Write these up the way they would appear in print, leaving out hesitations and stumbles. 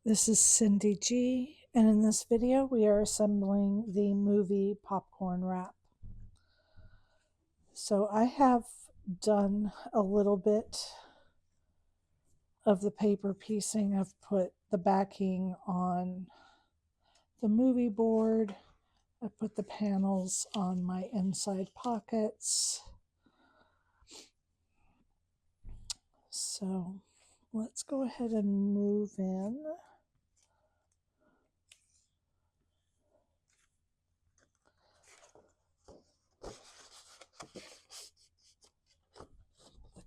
This is Cyndy G, and in this video we are assembling the movie popcorn wrap. So I have done a little bit of the paper piecing. I've put the backing on the movie board. I put the panels on my inside pockets. So let's go ahead and move in.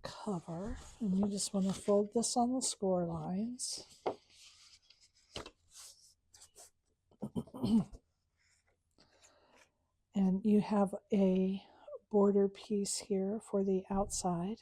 Cover, and you just want to fold this on the score lines. And you have a border piece here for the outside.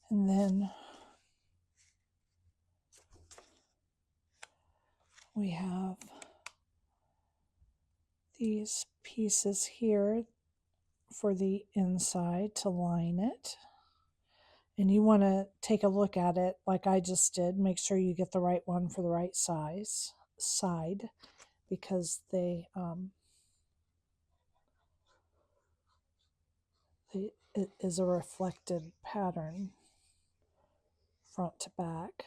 And then we have these pieces here for the inside to line it. And you want to take a look at it like I just did. Make sure you get the right one for the right side, because it is a reflected pattern front to back.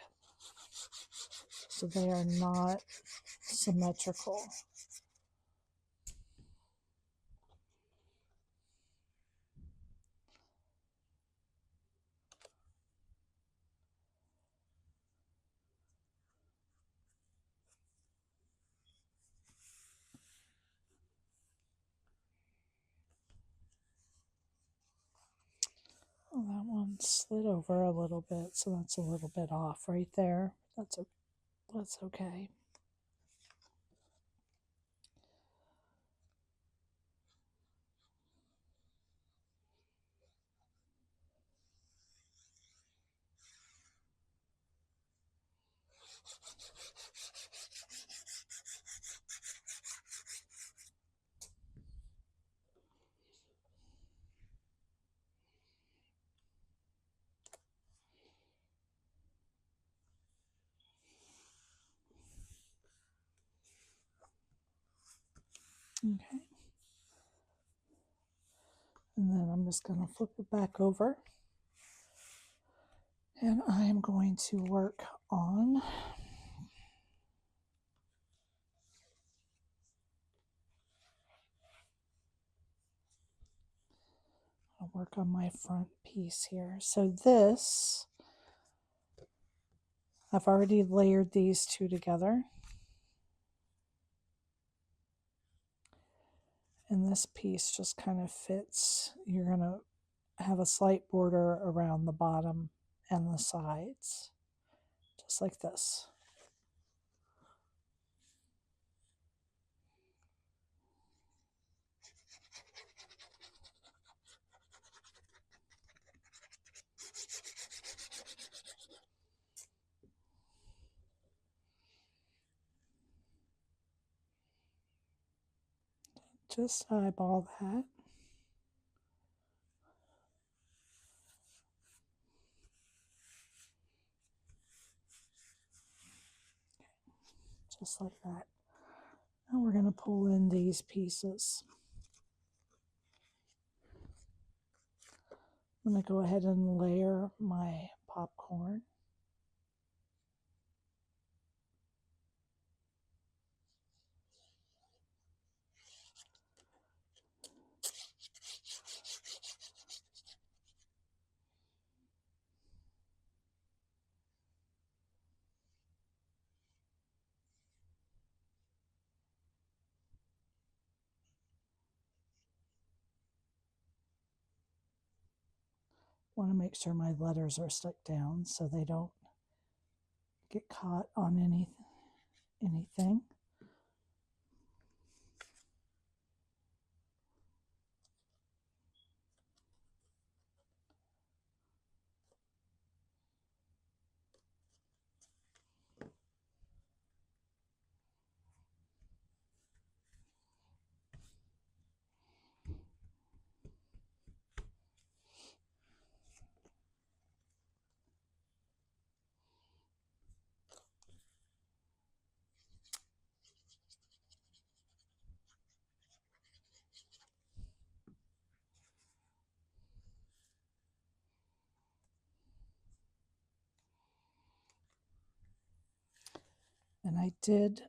So they are not symmetrical. Oh, that one slid over a little bit, so that's a little bit off right there. That's okay. Okay. And then I'm just going to flip it back over. And I am going to work on my front piece here. So this, I've already layered these two together. And this piece just kind of fits. You're going to have a slight border around the bottom and the sides, just like this. Just eyeball that. Just like that. Now we're going to pull in these pieces. I'm going to go ahead and layer my popcorn. Want to make sure my letters are stuck down so they don't get caught on anything. And I did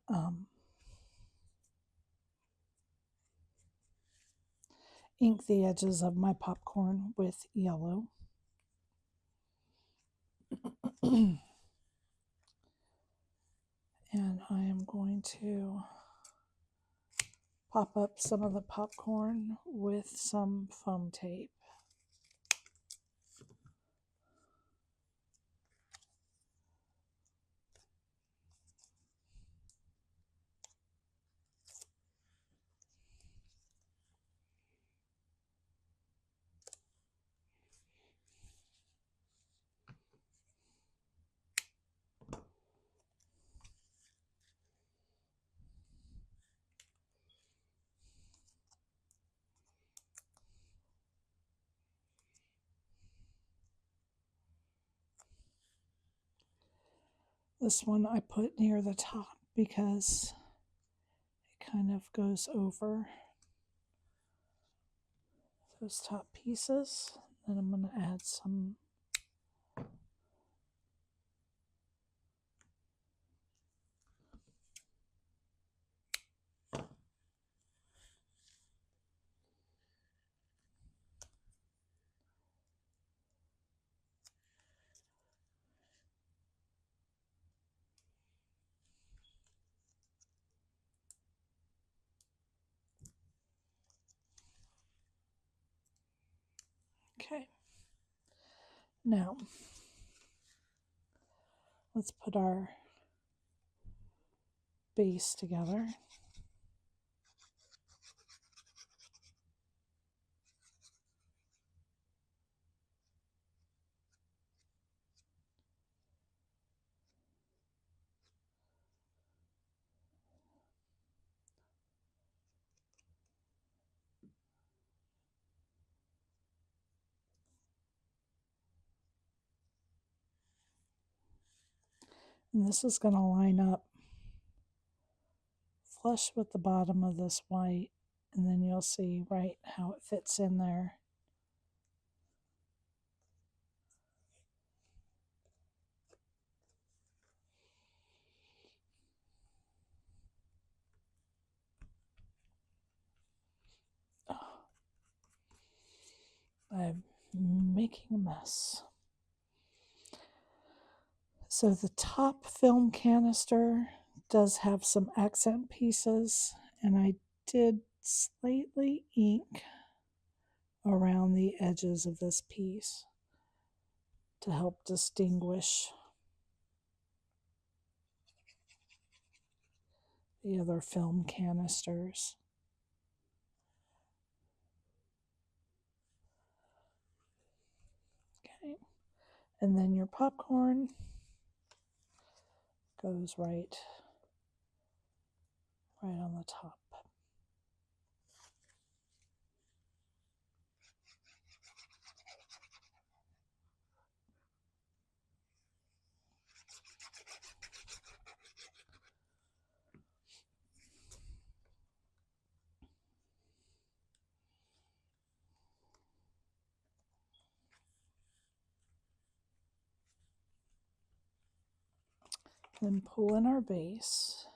ink the edges of my popcorn with yellow. And I am going to pop up some of the popcorn with some foam tape. This one I put near the top because it kind of goes over those top pieces. Then I'm going to add some okay. Now, let's put our base together. And this is going to line up flush with the bottom of this white, and then you'll see right how it fits in there. I'm making a mess. So the top film canister does have some accent pieces, and I did slightly ink around the edges of this piece to help distinguish the other film canisters. Okay, and then your popcorn goes right on the top. Then pull in our base,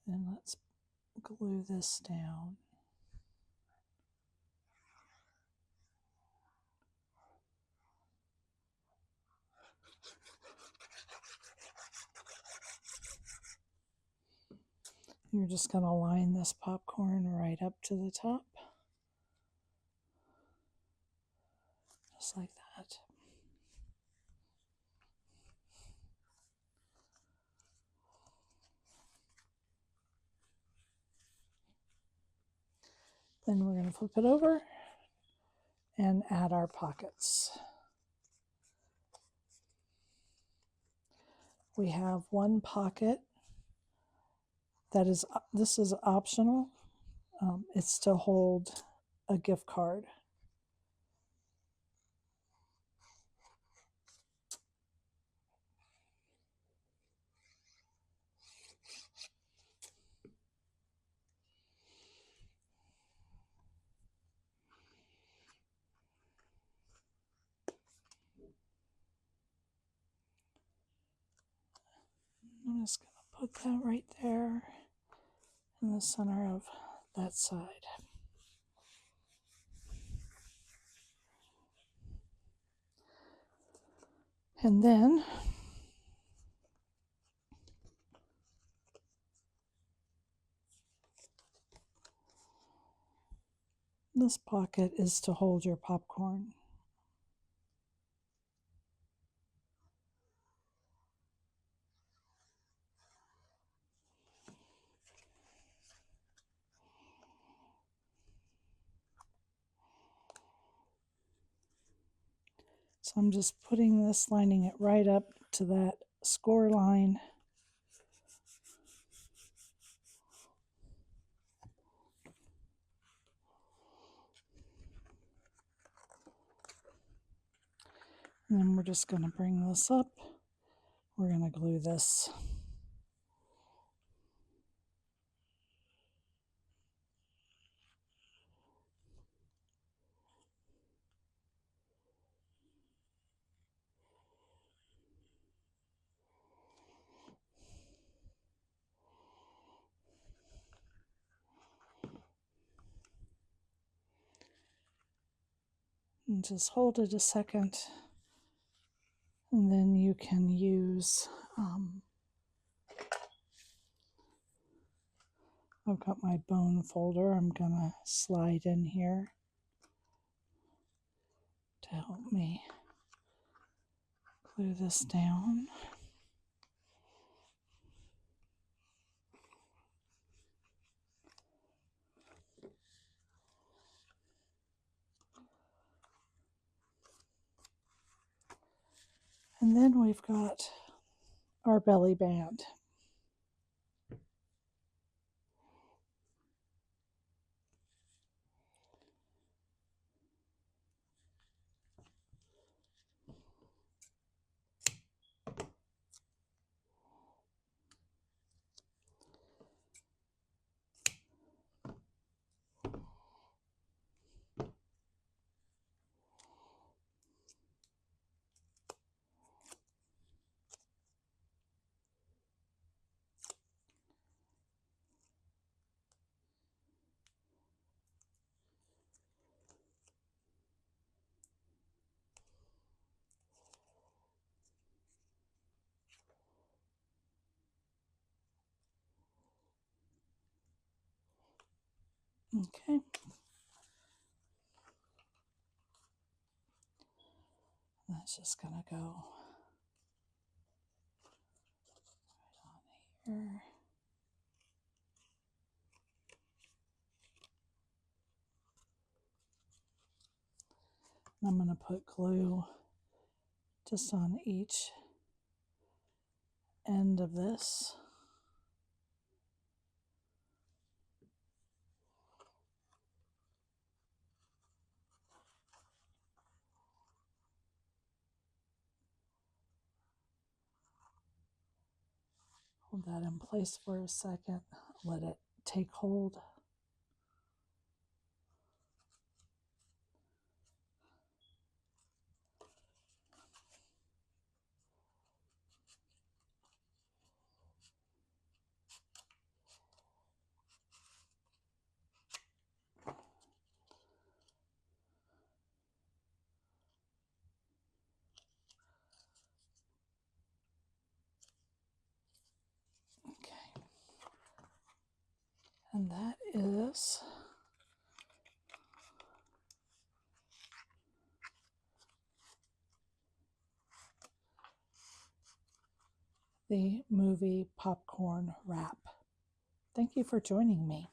and let's glue this down. You're just going to line this popcorn right up to the top, just like that. Then we're going to flip it over and add our pockets. We have one pocket that is, this is optional. It's to hold a gift card. just going to put that right there in the center of that side. And then this pocket is to hold your popcorn. So I'm just putting this, lining it right up to that score line. And then we're just going to bring this up. We're going to glue this. And just hold it a second. And then you can use, I've got my bone folder. I'm going to slide in here to help me glue this down. And then we've got our belly band. Okay. That's just going to go right on here. I'm going to put glue just on each end of this. Hold that in place for a second, let it take hold. Okay. And that is the movie popcorn wrap. Thank you for joining me.